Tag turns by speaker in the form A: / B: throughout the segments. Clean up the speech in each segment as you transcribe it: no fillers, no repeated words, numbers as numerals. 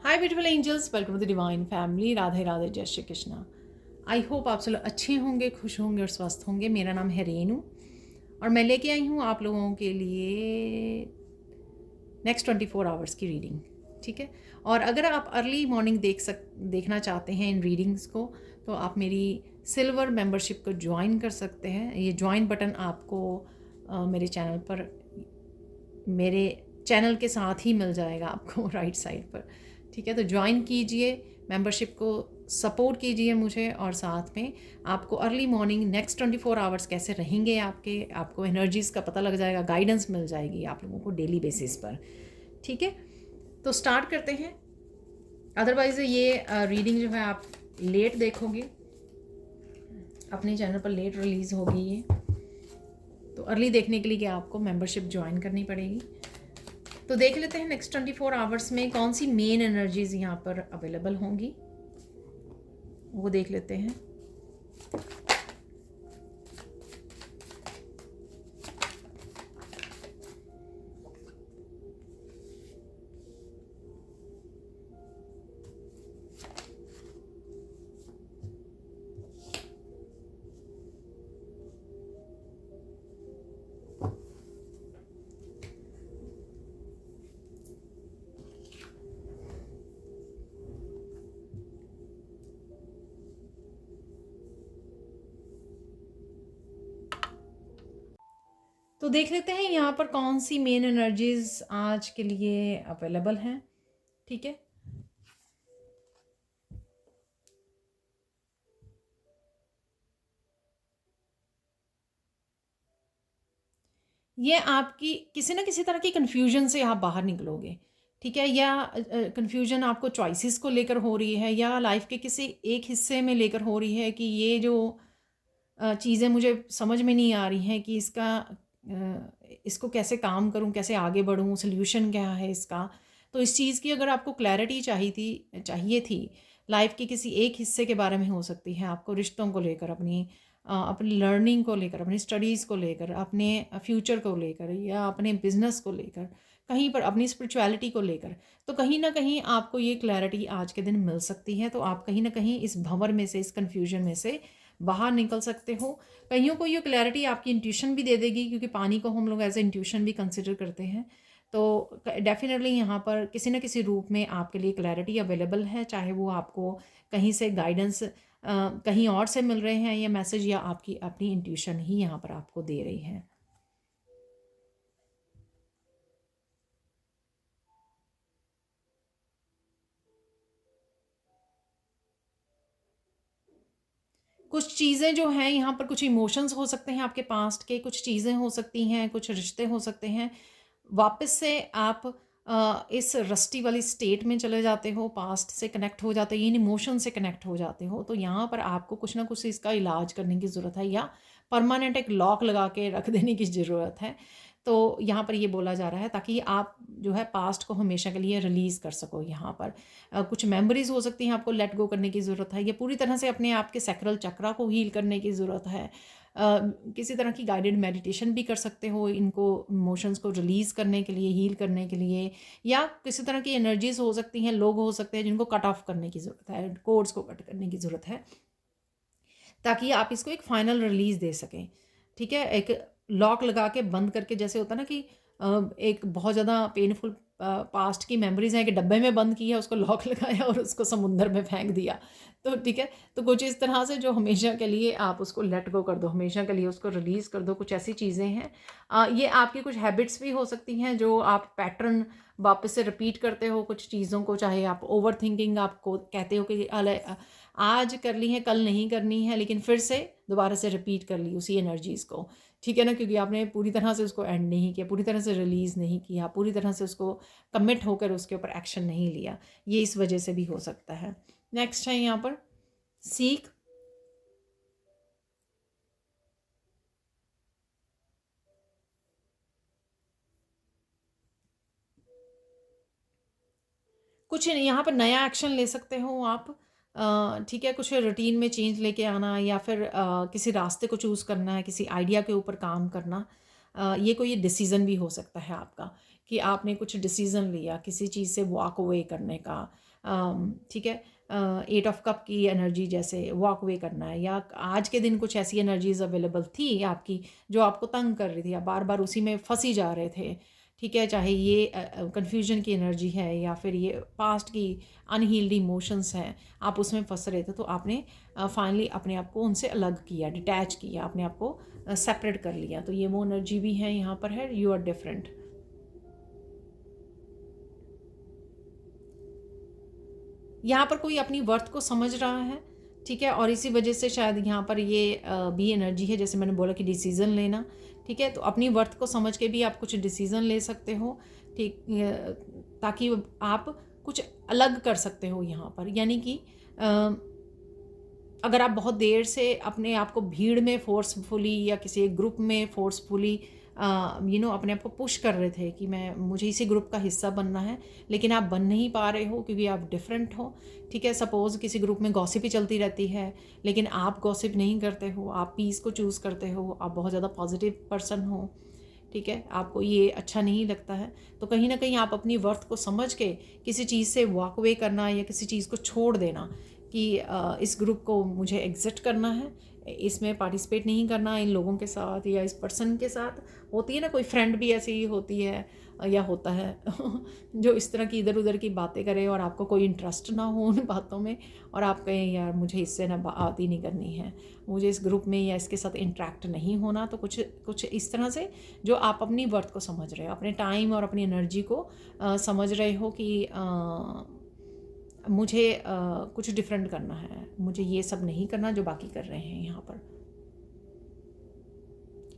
A: Hi beautiful angels, welcome to the divine family. Radhe Radhe, जय Shri Krishna. I hope आप सब लोग अच्छे होंगे, खुश होंगे और स्वस्थ होंगे। मेरा नाम है रेनू और मैं लेके आई हूँ आप लोगों के लिए नेक्स्ट 24 आवर्स की रीडिंग। ठीक है, और अगर आप अर्ली मॉर्निंग देखना चाहते हैं इन रीडिंग्स को, तो आप मेरी सिल्वर मेंबरशिप को ज्वाइन कर सकते हैं। ये ज्वाइन बटन आपको मेरे चैनल पर, मेरे चैनल के साथ ही मिल जाएगा आपको राइट साइड पर। ठीक है, तो ज्वाइन कीजिए, मेंबरशिप को सपोर्ट कीजिए मुझे, और साथ में आपको अर्ली मॉर्निंग नेक्स्ट 24 आवर्स कैसे रहेंगे आपको एनर्जीज़ का पता लग जाएगा, गाइडेंस मिल जाएगी आप लोगों को डेली बेसिस पर। ठीक है, तो स्टार्ट करते हैं। अदरवाइज़ ये रीडिंग जो है आप लेट देखोगे, अपने चैनल पर लेट रिलीज़ होगी ये, तो अर्ली देखने के लिए आपको मेंबरशिप ज्वाइन करनी पड़ेगी। तो देख लेते हैं नेक्स्ट 24 आवर्स में कौन सी मेन एनर्जीज यहाँ पर अवेलेबल होंगी, वो देख लेते हैं। तो देख लेते हैं यहाँ पर कौन सी मेन एनर्जीज आज के लिए अवेलेबल हैं। ठीक है, ये आपकी किसी ना किसी तरह की कन्फ्यूजन से आप बाहर निकलोगे। ठीक है, या कन्फ्यूजन आपको चॉइसेस को लेकर हो रही है, या लाइफ के किसी एक हिस्से में लेकर हो रही है कि ये जो चीज़ें मुझे समझ में नहीं आ रही हैं कि इसको कैसे काम करूं, कैसे आगे बढ़ूं, सोल्यूशन क्या है इसका। तो इस चीज़ की अगर आपको क्लैरिटी चाहिए थी लाइफ के किसी एक हिस्से के बारे में, हो सकती है आपको रिश्तों को लेकर, अपनी लर्निंग को लेकर, अपनी स्टडीज़ को लेकर, अपने फ्यूचर को लेकर, या अपने बिजनेस को लेकर, कहीं पर अपनी स्पिरिचुअलिटी को लेकर, तो कहीं ना कहीं आपको ये क्लैरिटी आज के दिन मिल सकती है। तो आप कहीं ना कहीं इस भंवर में से, इस कन्फ्यूजन में से बाहर निकल सकते हो। कईयों को ये क्लैरिटी आपकी इंट्यूशन भी दे देगी, क्योंकि पानी को हम लोग एज ए इंट्यूशन भी कंसिडर करते हैं। तो डेफिनेटली यहाँ पर किसी न किसी रूप में आपके लिए क्लैरिटी अवेलेबल है, चाहे वो आपको कहीं से गाइडेंस कहीं और से मिल रहे हैं, या मैसेज, या आपकी अपनी इंट्यूशन ही यहाँ पर आपको दे रही है। कुछ चीज़ें जो हैं यहाँ पर, कुछ इमोशंस हो सकते हैं आपके पास्ट के, कुछ चीज़ें हो सकती हैं, कुछ रिश्ते हो सकते हैं। वापस से आप इस रस्टी वाली स्टेट में चले जाते हो, पास्ट से कनेक्ट हो जाते हो, इन इमोशन से कनेक्ट हो जाते हो। तो यहाँ पर आपको कुछ ना कुछ इसका इलाज करने की ज़रूरत है, या परमानेंट एक लॉक लगा के रख देने की ज़रूरत है। तो यहाँ पर ये बोला जा रहा है, ताकि आप जो है पास्ट को हमेशा के लिए रिलीज़ कर सको। यहाँ पर कुछ मेमोरीज हो सकती हैं आपको लेट गो करने की ज़रूरत है, या पूरी तरह से अपने आप के सैक्रल चक्रा को हील करने की ज़रूरत है। किसी तरह की गाइडेड मेडिटेशन भी कर सकते हो इनको इमोशंस को रिलीज़ करने के लिए, हील करने के लिए, या किसी तरह की एनर्जीज हो सकती हैं, लोग हो सकते हैं जिनको कट ऑफ करने की ज़रूरत है, कोड्स को कट करने की ज़रूरत है, ताकि आप इसको एक फाइनल रिलीज़ दे सकें। ठीक है, एक लॉक लगा के बंद करके, जैसे होता है ना कि एक बहुत ज़्यादा पेनफुल पास्ट की मेमोरीज हैं कि डब्बे में बंद किया, उसको लॉक लगाया और उसको समुंदर में फेंक दिया। तो ठीक है, तो कुछ इस तरह से जो हमेशा के लिए आप उसको लेट गो कर दो, हमेशा के लिए उसको रिलीज़ कर दो। कुछ ऐसी चीज़ें हैं, ये आपकी कुछ हैबिट्स भी हो सकती हैं जो आप पैटर्न वापस से रिपीट करते हो कुछ चीज़ों को। चाहे आप ओवर थिंकिंग, आपको कहते हो कि आज कर ली है, कल नहीं करनी है, लेकिन फिर से दोबारा से रिपीट कर ली उसी एनर्जीज़ को। ठीक है ना, क्योंकि आपने पूरी तरह से उसको एंड नहीं किया, पूरी तरह से रिलीज़ नहीं किया, पूरी तरह से उसको कमिट होकर उसके ऊपर एक्शन नहीं लिया। ये इस वजह से भी हो सकता है। नेक्स्ट है यहाँ पर सीख। कुछ यहाँ पर नया एक्शन ले सकते हो आप। ठीक है, कुछ रूटीन में चेंज लेके आना, या फिर किसी रास्ते को चूज़ करना है, किसी आइडिया के ऊपर काम करना। ये कोई डिसीज़न भी हो सकता है आपका, कि आपने कुछ डिसीज़न लिया किसी चीज़ से वॉक अवे करने का, ठीक है, 8 ऑफ कप की एनर्जी, जैसे वॉक वे करना है, या आज के दिन कुछ ऐसी एनर्जीज अवेलेबल थी आपकी जो आपको तंग कर रही थी, आप बार बार उसी में फंसी जा रहे थे। ठीक है, चाहे ये कन्फ्यूजन की एनर्जी है या फिर ये पास्ट की अनहील्ड इमोशंस हैं, आप उसमें फंस रहे थे, तो आपने फाइनली अपने आप को उनसे अलग किया, डिटैच किया, अपने आप को सेपरेट कर लिया। तो ये वो एनर्जी भी है, यहाँ पर है यू आर डिफरेंट। यहाँ पर कोई अपनी वर्थ को समझ रहा है, ठीक है, और इसी वजह से शायद यहाँ पर ये भी एनर्जी है, जैसे मैंने बोला कि डिसीज़न लेना। ठीक है, तो अपनी वर्थ को समझ के भी आप कुछ डिसीज़न ले सकते हो, ठीक, ताकि आप कुछ अलग कर सकते हो यहाँ पर। यानी कि अगर आप बहुत देर से अपने आप को भीड़ में फोर्सफुली या किसी एक ग्रुप में फोर्सफुली अपने आप को पुश कर रहे थे कि मैं मुझे इसी ग्रुप का हिस्सा बनना है, लेकिन आप बन नहीं पा रहे हो क्योंकि आप डिफरेंट हो। ठीक है, सपोज़ किसी ग्रुप में गॉसिप ही चलती रहती है, लेकिन आप गॉसिप नहीं करते हो, आप पीस को चूज़ करते हो, आप बहुत ज़्यादा पॉजिटिव पर्सन हो। ठीक है, आपको ये अच्छा नहीं लगता है, तो कहीं ना कहीं आप अपनी वर्थ को समझ के किसी चीज़ से वॉक अवे करना या किसी चीज़ को छोड़ देना कि इस ग्रुप को मुझे एग्जिट करना है, इसमें पार्टिसिपेट नहीं करना इन लोगों के साथ या इस पर्सन के साथ। होती है ना, कोई फ्रेंड भी ऐसी ही होती है या होता है जो इस तरह की इधर उधर की बातें करे और आपको कोई इंटरेस्ट ना हो उन बातों में, और आप कहें यार मुझे इससे ना बात ही नहीं करनी है, मुझे इस ग्रुप में या इसके साथ इंटरेक्ट नहीं होना। तो कुछ कुछ इस तरह से जो आप अपनी वर्थ को समझ रहे हो, अपने टाइम और अपनी एनर्जी को समझ रहे हो कि मुझे कुछ डिफरेंट करना है, मुझे ये सब नहीं करना जो बाकी कर रहे हैं।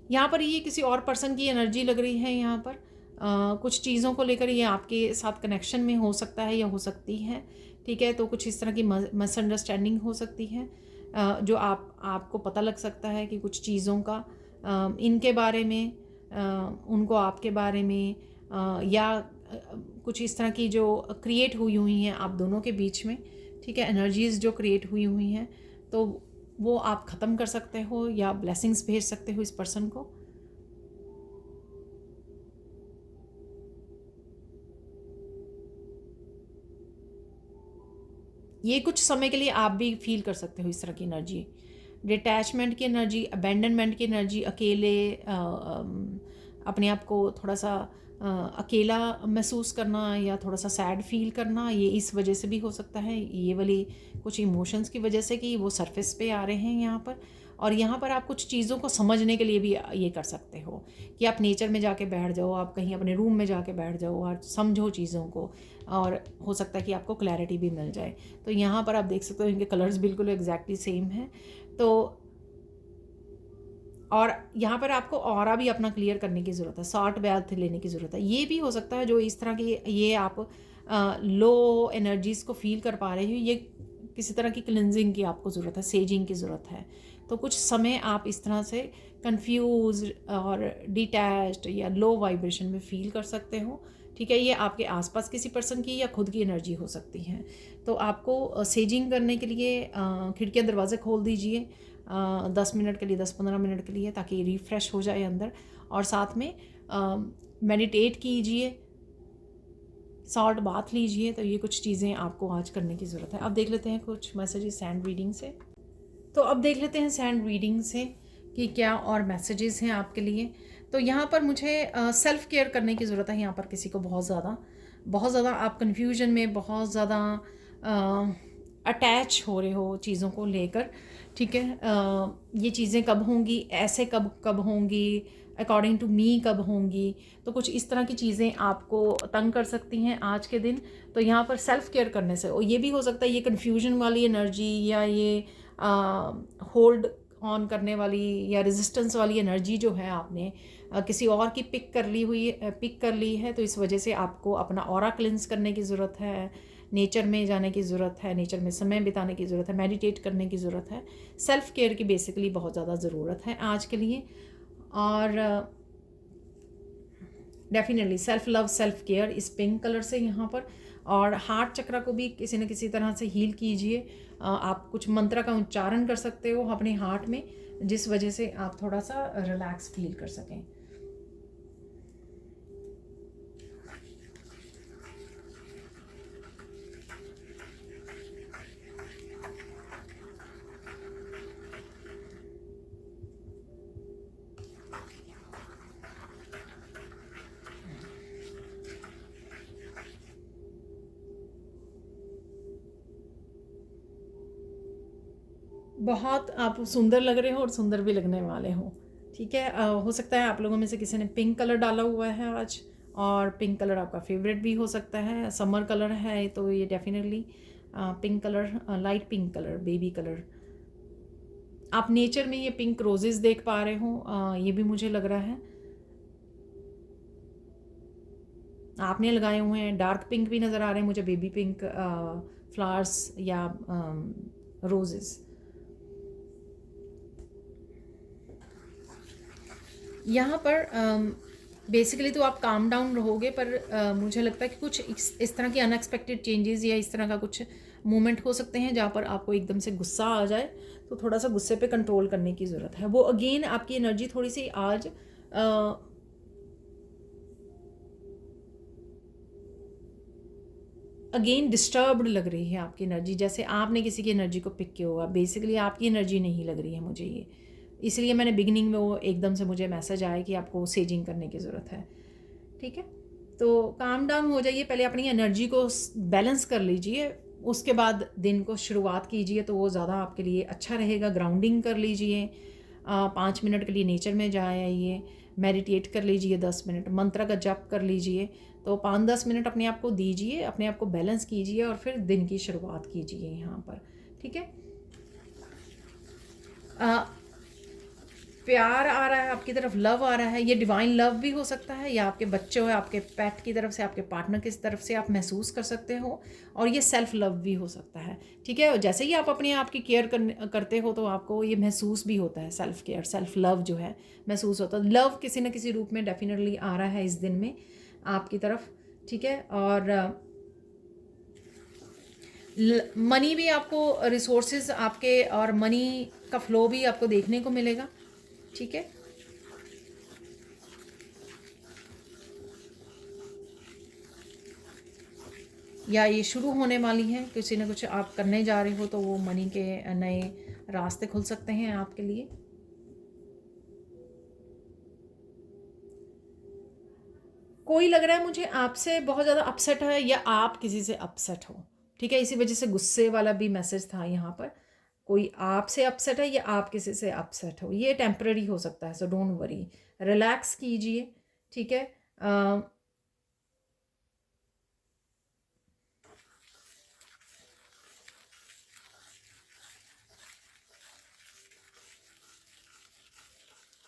A: यहाँ पर ये किसी और पर्सन की एनर्जी लग रही है। यहाँ पर कुछ चीज़ों को लेकर ये आपके साथ कनेक्शन में हो सकता है या हो सकती है। ठीक है, तो कुछ इस तरह की मिसअंडरस्टैंडिंग हो सकती है, जो आपको पता लग सकता है कि कुछ चीज़ों का इनके बारे में, उनको आपके बारे में, या कुछ इस तरह की जो क्रिएट हुई हैं आप दोनों के बीच में। ठीक है, एनर्जीज़ जो क्रिएट हुई हैं, तो वो आप ख़त्म कर सकते हो या ब्लेसिंग्स भेज सकते हो इस पर्सन को। ये कुछ समय के लिए आप भी फील कर सकते हो इस तरह की एनर्जी, डिटैचमेंट की एनर्जी, अबैंडनमेंट की एनर्जी, अकेले अपने आप को थोड़ा सा अकेला महसूस करना या थोड़ा सा सैड फील करना, ये इस वजह से भी हो सकता है, ये वाली कुछ इमोशंस की वजह से कि वो सरफेस पे आ रहे हैं यहाँ पर। और यहाँ पर आप कुछ चीज़ों को समझने के लिए भी ये कर सकते हो कि आप नेचर में जाके बैठ जाओ, आप कहीं अपने रूम में जाके बैठ जाओ और समझो चीज़ों को, और हो सकता है कि आपको क्लैरिटी भी मिल जाए। तो यहाँ पर आप देख सकते हो इनके कलर्स बिल्कुल एग्जैक्टली सेम हैं। तो और यहाँ पर आपको ऑरा भी अपना क्लियर करने की ज़रूरत है, शॉर्ट बैथ लेने की ज़रूरत है। ये भी हो सकता है जो इस तरह की ये आप लो एनर्जीज़ को फील कर पा रहे हो, ये किसी तरह की क्लिनजिंग की आपको ज़रूरत है, सेजिंग की ज़रूरत है। तो कुछ समय आप इस तरह से कंफ्यूज और डिटैच्ड या लो वाइब्रेशन में फील कर सकते हो। ठीक है, ये आपके आसपास किसी पर्सन की या खुद की एनर्जी हो सकती है। तो आपको सेजिंग करने के लिए खिड़कियाँ दरवाजे खोल दीजिए 10 मिनट के लिए, 10-15 मिनट के लिए, ताकि रिफ़्रेश हो जाए अंदर। और साथ में मेडिटेट कीजिए, सॉल्ट बाथ लीजिए। तो ये कुछ चीज़ें आपको आज करने की ज़रूरत है। अब देख लेते हैं कुछ मैसेजेस सैंड रीडिंग से। तो अब देख लेते हैं सैंड रीडिंग से कि क्या और मैसेजेस हैं आपके लिए। तो यहाँ पर मुझे सेल्फ़ केयर करने की ज़रूरत है। यहाँ पर किसी को बहुत ज़्यादा आप कन्फ्यूजन में, बहुत ज़्यादा अटैच हो रहे हो चीज़ों को लेकर। ठीक है, ये चीज़ें कब होंगी, ऐसे कब कब होंगी, अकॉर्डिंग टू मी कब होंगी। तो कुछ इस तरह की चीज़ें आपको तंग कर सकती हैं आज के दिन। तो यहाँ पर सेल्फ़ केयर करने से, और ये भी हो सकता है ये कन्फ्यूजन वाली एनर्जी या ये होल्ड ऑन करने वाली या रेजिस्टेंस वाली एनर्जी जो है आपने किसी और की पिक कर ली है, तो इस वजह से आपको अपना ऑरा क्लिंस करने की ज़रूरत है, नेचर में जाने की ज़रूरत है, नेचर में समय बिताने की ज़रूरत है, मेडिटेट करने की ज़रूरत है। सेल्फ़ केयर की बेसिकली बहुत ज़्यादा ज़रूरत है आज के लिए। और definitely self love, self care इस पिंक कलर से यहाँ पर। और हार्ट चक्र को भी किसी न किसी तरह से हील कीजिए। आप कुछ मंत्र का उच्चारण कर सकते हो अपने हार्ट में, जिस वजह से आप थोड़ा सा रिलैक्स फील कर सकें। बहुत आप सुंदर लग रहे हो और सुंदर भी लगने वाले हो। ठीक है, हो सकता है आप लोगों में से किसी ने पिंक कलर डाला हुआ है आज, और पिंक कलर आपका फेवरेट भी हो सकता है, समर कलर है तो ये definitely pink colour, light pink colour, baby colour. आप नेचर में ये पिंक रोजेस देख पा रहे हो, ये भी मुझे लग रहा है आपने लगाए हुए हैं। डार्क पिंक भी नज़र आ रहे हैं मुझे, बेबी पिंक फ्लावर्स या रोजेस। यहाँ पर बेसिकली तो आप काम डाउन रहोगे, पर मुझे लगता है कि कुछ इस तरह की अनएक्सपेक्टेड चेंजेस या इस तरह का कुछ मोमेंट हो सकते हैं जहाँ पर आपको एकदम से गुस्सा आ जाए, तो थोड़ा सा गुस्से पे कंट्रोल करने की ज़रूरत है। वो अगेन आपकी एनर्जी थोड़ी सी आज अगेन डिस्टर्ब्ड लग रही है आपकी एनर्जी, जैसे आपने किसी की एनर्जी को पिक किया होगा। बेसिकली आपकी एनर्जी नहीं लग रही है मुझे ये, इसलिए मैंने बिगिनिंग में वो एकदम से मुझे मैसेज आया कि आपको सेजिंग करने की ज़रूरत है। ठीक है, तो काम डाउन हो जाइए, पहले अपनी एनर्जी को बैलेंस कर लीजिए, उसके बाद दिन को शुरुआत कीजिए तो वो ज़्यादा आपके लिए अच्छा रहेगा। ग्राउंडिंग कर लीजिए, 5 मिनट के लिए नेचर में जा आइए, मेडिटेट कर लीजिए, 10 मिनट मंत्र का जप कर लीजिए। तो 5-10 मिनट अपने आप को दीजिए, अपने आप को बैलेंस कीजिए और फिर दिन की शुरुआत कीजिए यहाँ पर। ठीक है, प्यार आ रहा है आपकी तरफ, लव आ रहा है, ये डिवाइन लव भी हो सकता है, या आपके बच्चों या आपके पेट की तरफ से, आपके पार्टनर की तरफ से आप महसूस कर सकते हो, और ये सेल्फ लव भी हो सकता है। ठीक है, और जैसे ही आप अपने आप की केयर करते हो तो आपको ये महसूस भी होता है, सेल्फ केयर, सेल्फ लव जो है महसूस होता है। लव किसी न किसी रूप में डेफिनेटली आ रहा है इस दिन में आपकी तरफ। ठीक है, और मनी भी आपको, रिसोर्सेज आपके और मनी का फ्लो भी आपको देखने को मिलेगा। ठीक है, या ये शुरू होने वाली है, किसी न कुछ आप करने जा रहे हो तो वो मनी के नए रास्ते खुल सकते हैं आपके लिए। कोई लग रहा है मुझे आपसे बहुत ज़्यादा अपसेट है, या आप किसी से अपसेट हो। ठीक है, इसी वजह से गुस्से वाला भी मैसेज था यहाँ पर। कोई आपसे अपसेट है या आप किसी से अपसेट हो, ये टेम्पररी हो सकता है, सो डोंट वरी, रिलैक्स कीजिए। ठीक है,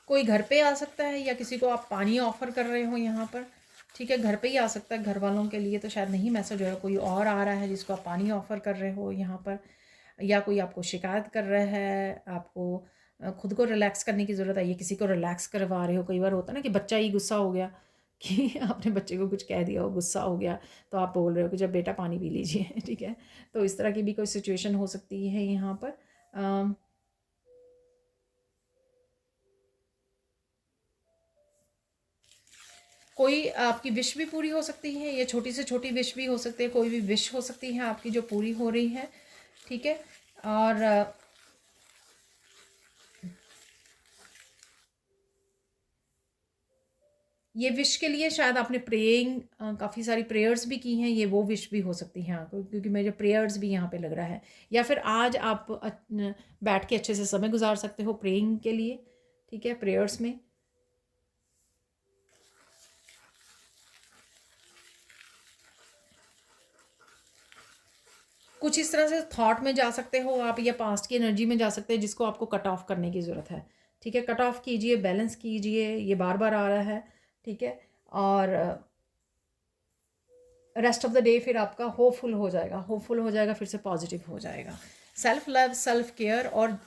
A: कोई घर पे आ सकता है, या किसी को आप पानी ऑफर कर रहे हो यहाँ पर। ठीक है, घर पे ही आ सकता है, घर वालों के लिए तो शायद नहीं मैसेज हो रहा, कोई और आ रहा है जिसको आप पानी ऑफर कर रहे हो यहाँ पर, या कोई आपको शिकायत कर रहा है, आपको खुद को रिलैक्स करने की ज़रूरत है, ये किसी को रिलैक्स करवा रहे हो। कई बार होता है ना कि बच्चा ही गुस्सा हो गया कि आपने बच्चे को कुछ कह दिया हो, गुस्सा हो गया, तो आप बोल रहे हो कि जब बेटा पानी पी लीजिए। ठीक है, तो इस तरह की भी कोई सिचुएशन हो सकती है यहाँ पर। कोई आपकी विश भी पूरी हो सकती है, ये छोटी से छोटी विश भी हो सकती है, कोई भी विश हो सकती है आपकी जो पूरी हो रही है। ठीक है, और ये विश के लिए शायद आपने प्रेइंग, काफ़ी सारी प्रेयर्स भी की हैं, ये वो विश भी हो सकती हैं आपको, क्योंकि मेरे प्रेयर्स भी यहाँ पे लग रहा है। या फिर आज आप बैठ के अच्छे से समय गुजार सकते हो प्रेइंग के लिए। ठीक है, प्रेयर्स में कुछ इस तरह से थॉट में जा सकते हो आप, या पास्ट की एनर्जी में जा सकते हैं जिसको आपको कट ऑफ करने की ज़रूरत है। ठीक है, कट ऑफ कीजिए, बैलेंस कीजिए, ये बार बार आ रहा है। ठीक है, और रेस्ट ऑफ द डे फिर आपका होपफुल हो जाएगा, होपफुल हो जाएगा, फिर से पॉजिटिव हो जाएगा। सेल्फ लव, सेल्फ केयर, और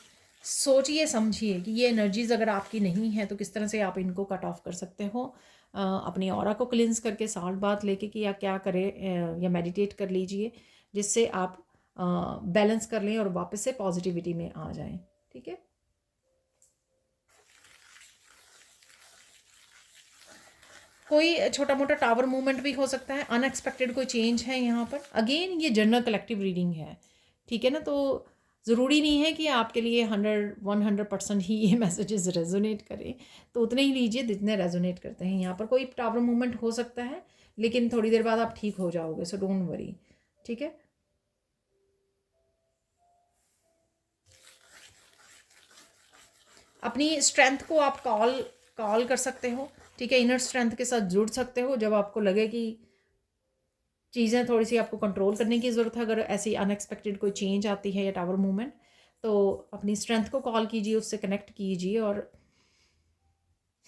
A: सोचिए समझिए कि ये एनर्जीज अगर आपकी नहीं है तो किस तरह से आप इनको कट ऑफ कर सकते हो। अपनी ऑरा को क्लिंस करके साल्ट बाथ लेके कि या क्या करें, या मेडिटेट कर लीजिए, जिससे आप बैलेंस कर लें और वापस से पॉजिटिविटी में आ जाएं। ठीक है, कोई छोटा मोटा टावर मूवमेंट भी हो सकता है, अनएक्सपेक्टेड कोई चेंज है यहाँ पर। अगेन ये जनरल कलेक्टिव रीडिंग है। ठीक है ना, तो ज़रूरी नहीं है कि आपके लिए 100% ही ये मैसेजेस रेजोनेट करें, तो उतने ही लीजिए जितने रेजोनेट करते हैं। यहाँ पर कोई टावर मूवमेंट हो सकता है, लेकिन थोड़ी देर बाद आप ठीक हो जाओगे, सो डोंट वरी। ठीक है, अपनी स्ट्रेंथ को आप कॉल कॉल कर सकते हो, ठीक है। इनर स्ट्रेंथ के साथ जुड़ सकते हो जब आपको लगे कि चीज़ें थोड़ी सी आपको कंट्रोल करने की ज़रूरत है। अगर ऐसी अनएक्सपेक्टेड कोई चेंज आती है या टावर मूवमेंट, तो अपनी स्ट्रेंथ को कॉल कीजिए, उससे कनेक्ट कीजिए और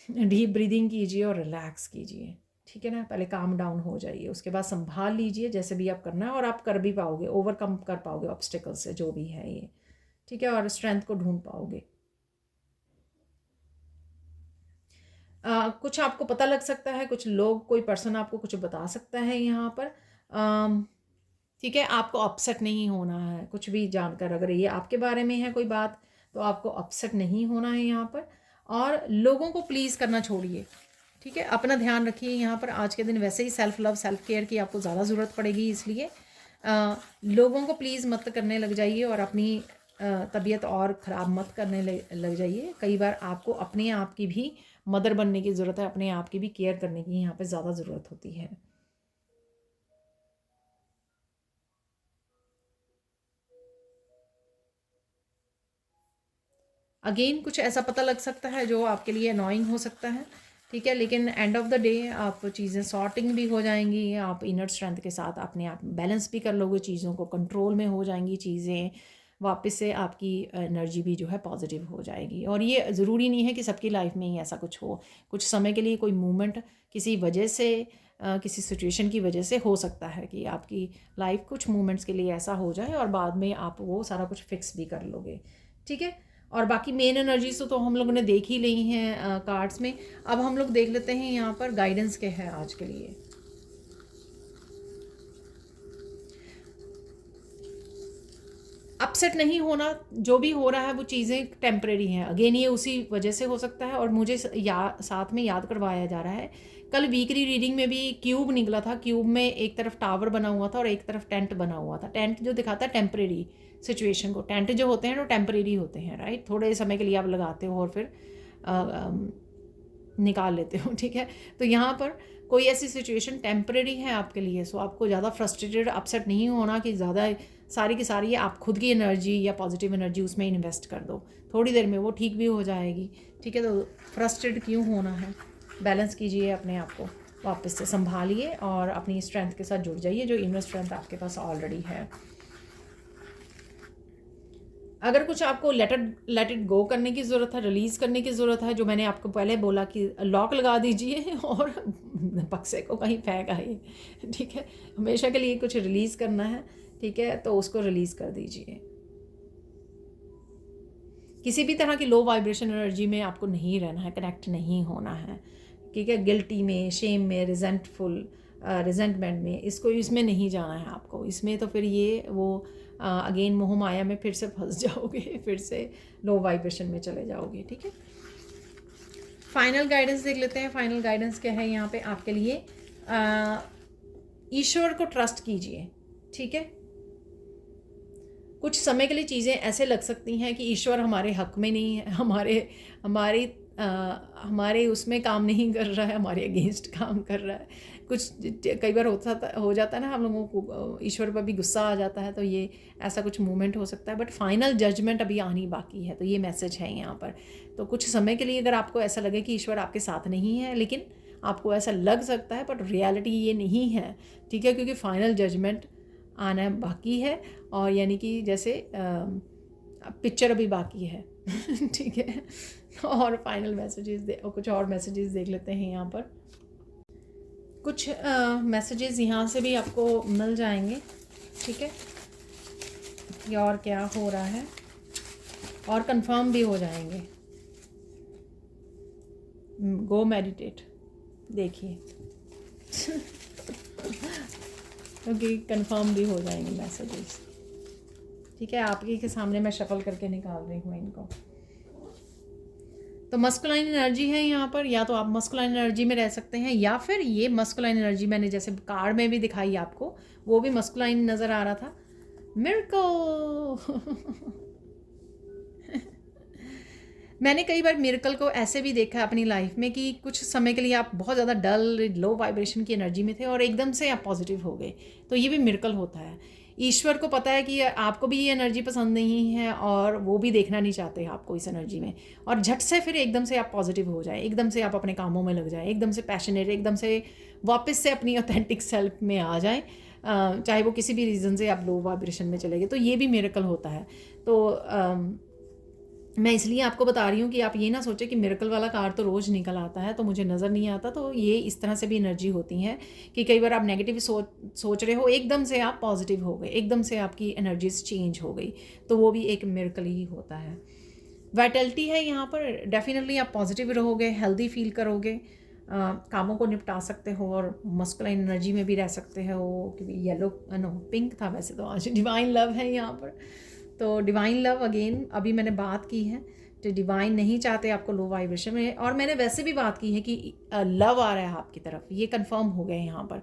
A: डीप ब्रीदिंग कीजिए और रिलैक्स कीजिए, ठीक है ना। पहले काम डाउन हो जाइए, उसके बाद संभाल लीजिए जैसे भी आप करना है, और आप कर भी पाओगे, ओवरकम कर पाओगे ऑब्स्टिकल से जो भी है ये, ठीक है, और स्ट्रेंथ को ढूंढ पाओगे। कुछ आपको पता लग सकता है, कुछ लोग, कोई पर्सन आपको कुछ बता सकता है यहाँ पर, ठीक है। आपको अपसेट नहीं होना है कुछ भी जानकर, अगर ये आपके बारे में है कोई बात तो आपको अपसेट नहीं होना है यहाँ पर। और लोगों को प्लीज़ करना छोड़िए, ठीक है। अपना ध्यान रखिए यहाँ पर। आज के दिन वैसे ही सेल्फ लव सेल्फ केयर की आपको ज़्यादा ज़रूरत पड़ेगी, इसलिए लोगों को प्लीज़ मत करने लग जाइए और अपनी तबीयत और ख़राब मत करने लग जाइए। कई बार आपको अपने आप की भी मदर बनने की ज़रूरत है, अपने आप की भी केयर करने की यहाँ पे ज़्यादा ज़रूरत होती है। अगेन कुछ ऐसा पता लग सकता है जो आपके लिए अनोइंग हो सकता है, ठीक है, लेकिन एंड ऑफ द डे आप चीज़ें सॉर्टिंग भी हो जाएंगी, आप इनर स्ट्रेंथ के साथ अपने आप बैलेंस भी कर लोगे, चीज़ों को कंट्रोल में हो जाएंगी चीज़ें, वापस से आपकी एनर्जी भी जो है पॉजिटिव हो जाएगी। और ये ज़रूरी नहीं है कि सबकी लाइफ में ही ऐसा कुछ हो, कुछ समय के लिए कोई मूवमेंट किसी वजह से किसी सिचुएशन की वजह से हो सकता है कि आपकी लाइफ कुछ मूवमेंट्स के लिए ऐसा हो जाए और बाद में आप वो सारा कुछ फिक्स भी कर लोगे, ठीक है। और बाकी मेन एनर्जीज तो हम लोगों ने देख ही ली हैं कार्ड्स में। अब हम लोग देख लेते हैं यहाँ पर गाइडेंस क्या है आज के लिए। अपसेट नहीं होना, जो भी हो रहा है वो चीज़ें टेम्परेरी हैं। अगेन ये उसी वजह से हो सकता है। और मुझे साथ में याद करवाया जा रहा है, कल वीकली रीडिंग में भी क्यूब निकला था, क्यूब में एक तरफ टावर बना हुआ था और एक तरफ टेंट बना हुआ था। टेंट जो दिखाता है टेम्परेरी सिचुएशन को, टेंट जो होते हैं वो टेम्परेरी होते हैं, राइट, थोड़े समय के लिए आप लगाते हो और फिर निकाल लेते हो, ठीक है। तो यहाँ पर कोई ऐसी सिचुएशन टेम्परेरी है आपके लिए, सो आपको ज़्यादा फ्रस्ट्रेटेड अपसेट नहीं होना कि ज़्यादा सारी की सारी आप खुद की एनर्जी या पॉजिटिव एनर्जी उसमें इन्वेस्ट कर दो, थोड़ी देर में वो ठीक भी हो जाएगी, ठीक है। तो फ्रस्ट्रेटेड क्यों होना है, बैलेंस कीजिए अपने आप को, वापस से संभालिए और अपनी स्ट्रेंथ के साथ जुड़ जाइए जो इनर स्ट्रेंथ आपके पास ऑलरेडी है। अगर कुछ आपको लेट इट गो करने की ज़रूरत है, रिलीज़ करने की ज़रूरत है, जो मैंने आपको पहले बोला कि लॉक लगा दीजिए और बक्से को कहीं फेंक आइए, ठीक है। हमेशा के लिए कुछ रिलीज़ करना है, ठीक है, तो उसको रिलीज़ कर दीजिए। किसी भी तरह की लो वाइब्रेशन एनर्जी में आपको नहीं रहना है, कनेक्ट नहीं होना है, ठीक है। गिल्टी में, शेम में, रिजेंटमेंट में, इसमें नहीं जाना है आपको। इसमें तो फिर ये वो अगेन मोह माया में फिर से फंस जाओगे, फिर से लो वाइब्रेशन में चले जाओगे, ठीक है। फाइनल गाइडेंस देख लेते हैं। फाइनल गाइडेंस क्या है यहाँ पे आपके लिए। ईश्वर को ट्रस्ट कीजिए, ठीक है। कुछ समय के लिए चीज़ें ऐसे लग सकती हैं कि ईश्वर हमारे हक में नहीं है, हमारे उसमें काम नहीं कर रहा है, हमारे अगेंस्ट काम कर रहा है। कुछ कई बार हो जाता है ना, हम लोगों को ईश्वर पर भी गुस्सा आ जाता है, तो ये ऐसा कुछ मूवमेंट हो सकता है। बट फाइनल जजमेंट अभी आनी बाकी है, तो ये मैसेज है यहाँ पर। तो कुछ समय के लिए अगर आपको ऐसा लगे कि ईश्वर आपके साथ नहीं है, लेकिन आपको ऐसा लग सकता है, बट रियलिटी ये नहीं है, ठीक है, क्योंकि फाइनल जजमेंट आना बाकी है। और यानी कि जैसे पिक्चर अभी बाकी है ठीक है। और फाइनल मैसेजेस कुछ और मैसेजेस देख लेते हैं यहाँ पर। कुछ मैसेजेस यहाँ से भी आपको मिल जाएंगे, ठीक है, कि और क्या हो रहा है, और कंफर्म भी हो जाएंगे। गो मेडिटेट, देखिए क्योंकि कंफर्म भी हो जाएंगे मैसेजेस, ठीक है। आपके के सामने मैं शफल करके निकाल रही हूँ इनको। तो मस्कुलाइन एनर्जी है यहाँ पर, या तो आप मस्कुलाइन एनर्जी में रह सकते हैं, या फिर ये मस्कुलाइन एनर्जी मैंने जैसे कार्ड में भी दिखाई आपको, वो भी मस्कुलाइन नज़र आ रहा था। मिरेकल मैंने कई बार मिरेकल को ऐसे भी देखा है अपनी लाइफ में कि कुछ समय के लिए आप बहुत ज़्यादा डल लो वाइब्रेशन की एनर्जी में थे और एकदम से आप पॉजिटिव हो गए, तो ये भी मिरेकल होता है। ईश्वर को पता है कि आपको भी ये एनर्जी पसंद नहीं है और वो भी देखना नहीं चाहते आपको इस एनर्जी में, और झट से फिर एकदम से आप पॉजिटिव हो जाए, एकदम से आप अपने कामों में लग जाए, एकदम से पैशनेट, एकदम से वापस से अपनी ऑथेंटिक सेल्फ में आ जाए, चाहे वो किसी भी रीज़न से आप लो वाइब्रेशन में चले गए, तो ये भी मिरेकल होता है। तो मैं इसलिए आपको बता रही हूँ कि आप ये ना सोचें कि मिरेकल वाला कार्ड तो रोज़ निकल आता है तो मुझे नज़र नहीं आता। तो ये इस तरह से भी एनर्जी होती है कि कई बार आप नेगेटिव सोच रहे हो, एकदम से आप पॉजिटिव हो गए, एकदम से आपकी एनर्जीज चेंज हो गई, तो वो भी एक मिरेकल ही होता है। वाइटलिटी है यहाँ पर, डेफिनेटली आप पॉजिटिव रहोगे, हेल्दी फील करोगे, कामों को निपटा सकते हो और मस्कुलाइन एनर्जी में भी रह सकते हो। क्योंकि येलो नो पिंक था वैसे तो, आज डिवाइन लव है यहाँ पर। तो डिवाइन लव अगेन अभी मैंने बात की है, तो डिवाइन नहीं चाहते आपको लो वाइब्रेशन में, और मैंने वैसे भी बात की है कि लव आ रहा है आपकी तरफ, ये कंफर्म हो गया है यहाँ पर,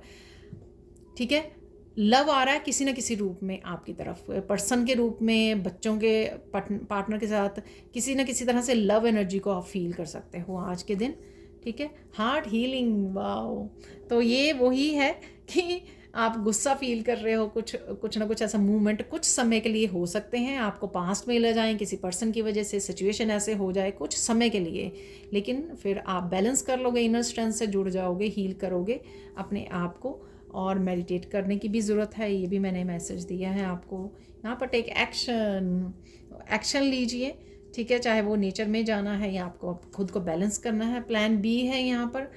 A: ठीक है। लव आ रहा है किसी न किसी रूप में आपकी तरफ, पर्सन के रूप में, बच्चों के पार्टनर के साथ, किसी न किसी तरह से लव एनर्जी को आप फील कर सकते हो आज के दिन, ठीक है। Heart healing, wow. तो ये वही है कि आप गुस्सा फील कर रहे हो, कुछ ना कुछ ऐसा मूवमेंट कुछ समय के लिए हो सकते हैं, आपको पास्ट में ले जाएं किसी पर्सन की वजह से, सिचुएशन ऐसे हो जाए कुछ समय के लिए, लेकिन फिर आप बैलेंस कर लोगे, इनर स्ट्रेंथ से जुड़ जाओगे, हील करोगे अपने आप को। और मेडिटेट करने की भी ज़रूरत है, ये भी मैंने मैसेज दिया है आपको। यहाँ पर टेक एक्शन लीजिए, ठीक है। चाहे वो नेचर में जाना है या आपको खुद को बैलेंस करना है, प्लान बी है यहाँ पर।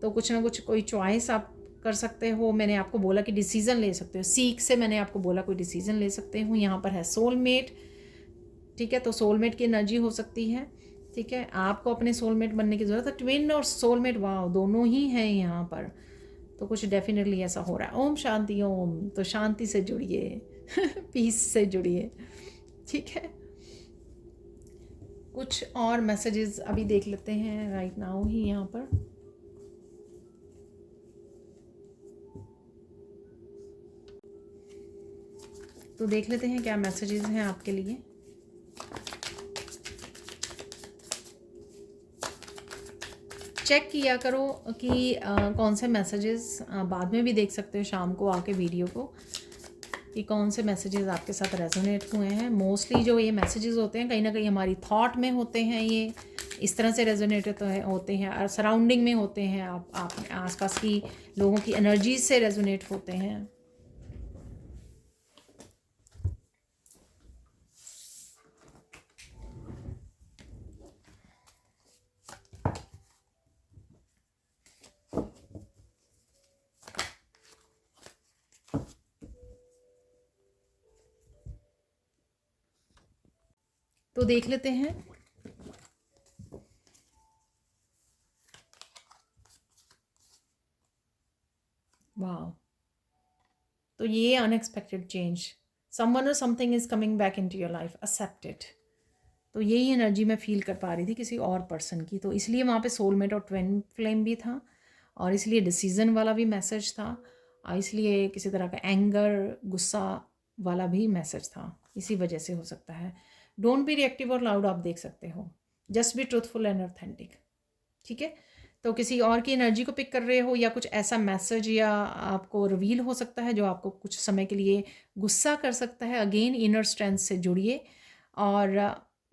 A: तो कुछ ना कुछ कोई चॉइस आप कर सकते हो। मैंने आपको बोला कि डिसीज़न ले सकते हो, सीख से मैंने आपको बोला कोई डिसीज़न ले सकते हो। यहाँ पर है सोलमेट, ठीक है। तो सोलमेट की एनर्जी हो सकती है, ठीक है। आपको अपने सोलमेट बनने की ज़रूरत है। ट्विन और सोलमेट, वाह, दोनों ही हैं यहाँ पर। तो कुछ डेफिनेटली ऐसा हो रहा है। ओम शांति ओम। तो शांति से जुड़िए पीस से जुड़िए, ठीक है। कुछ और मैसेजेस अभी देख लेते हैं राइट नाउ ही यहाँ पर। तो देख लेते हैं क्या मैसेजेस हैं आपके लिए। चेक किया करो कि कौन से मैसेजेस, बाद में भी देख सकते हो शाम को आके वीडियो को, कि कौन से मैसेजेस आपके साथ रेजोनेट हुए हैं। मोस्टली जो ये मैसेजेस होते हैं कहीं ना कहीं हमारी थॉट में होते हैं, ये इस तरह से रेजोनेट होते हैं, और सराउंडिंग में होते हैं, आप आसपास की लोगों की एनर्जीज से रेजोनेट होते हैं। तो देख लेते हैं। वाह, तो ये unexpected change, someone or something is coming back into your life, accept it. तो यही एनर्जी मैं फील कर पा रही थी किसी और पर्सन की, तो इसलिए वहाँ पे सोलमेट और ट्विन फ्लेम भी था, और इसलिए डिसीजन वाला भी मैसेज था, और इसलिए किसी तरह का एंगर, गुस्सा वाला भी मैसेज था, इसी वजह से हो सकता है। डोंट बी रिएक्टिव और लाउड, आप देख सकते हो, just be truthful and authentic, ठीक है। तो किसी और की एनर्जी को पिक कर रहे हो, या कुछ ऐसा मैसेज या आपको रिवील हो सकता है जो आपको कुछ समय के लिए गुस्सा कर सकता है। अगेन इनर स्ट्रेंथ से जुड़िए, और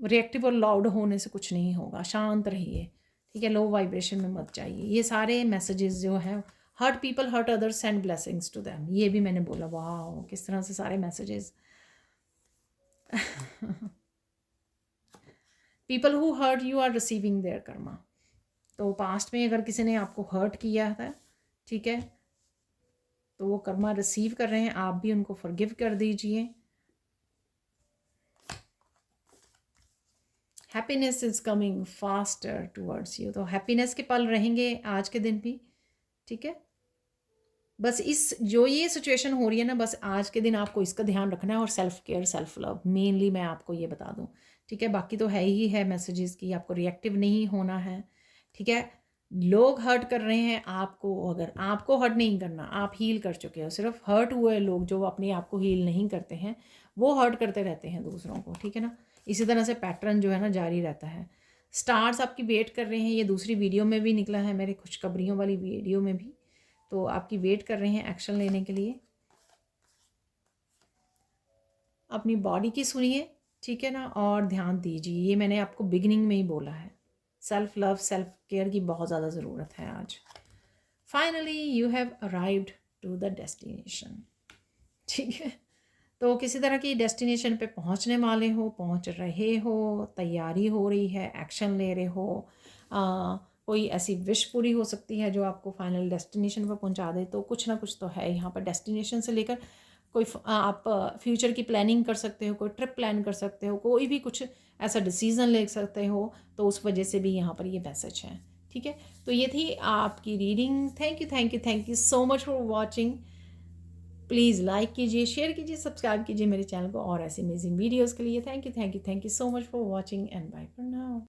A: रिएक्टिव और लाउड होने से कुछ नहीं होगा, शांत रहिए, ठीक है। लो वाइब्रेशन में मत जाइए। ये सारे मैसेजेस जो हैं, hurt people hurt others, send blessings to them, ये भी मैंने बोला। वाह, किस तरह से सारे messages people who hurt you are receiving their karma. तो पास्ट में अगर किसी ने आपको हर्ट किया था, ठीक है, तो वो कर्मा रिसीव कर रहे हैं, आप भी उनको फॉरगिव कर दीजिए। Happiness is coming faster towards you, तो हैप्पीनेस के पल रहेंगे आज के दिन भी, ठीक है। बस इस जो ये सिचुएशन हो रही है ना, बस आज के दिन आपको इसका ध्यान रखना है, और self care, self love mainly मैं आपको ये बता दूं, ठीक है। बाकी तो है ही है मैसेजेस की, आपको रिएक्टिव नहीं होना है, ठीक है। लोग हर्ट कर रहे हैं आपको, अगर आपको हर्ट नहीं करना, आप हील कर चुके हो। सिर्फ हर्ट हुए लोग जो अपने आप को हील नहीं करते हैं, वो हर्ट करते रहते हैं दूसरों को, ठीक है ना। इसी तरह से पैटर्न जो है ना जारी रहता है। स्टार्स आपकी वेट कर रहे हैं, ये दूसरी वीडियो में भी निकला है, मेरे खुशखबरियों वाली वीडियो में भी, तो आपकी वेट कर रहे हैं एक्शन लेने के लिए। अपनी बॉडी की सुनिए, ठीक है ना, और ध्यान दीजिए। ये मैंने आपको बिगिनिंग में ही बोला है, सेल्फ लव सेल्फ केयर की बहुत ज़्यादा ज़रूरत है आज। Finally you have arrived to the destination, ठीक है। तो किसी तरह की डेस्टिनेशन पे पहुंचने वाले हो, पहुंच रहे हो, तैयारी हो रही है, एक्शन ले रहे हो, कोई ऐसी विश पूरी हो सकती है जो आपको फाइनल डेस्टिनेशन पर पहुंचा दे। तो कुछ ना कुछ तो है यहाँ पर डेस्टिनेशन से लेकर। कोई आप फ्यूचर की प्लानिंग कर सकते हो, कोई ट्रिप प्लान कर सकते हो, कोई भी कुछ ऐसा डिसीज़न ले सकते हो, तो उस वजह से भी यहाँ पर ये मैसेज है, ठीक है। तो ये थी आपकी reading. Thank you so much for watching. Please like कीजिए, शेयर कीजिए, सब्सक्राइब कीजिए मेरे चैनल को और ऐसी अमेजिंग वीडियोज़ के लिए। Thank you so much for watching and bye for now.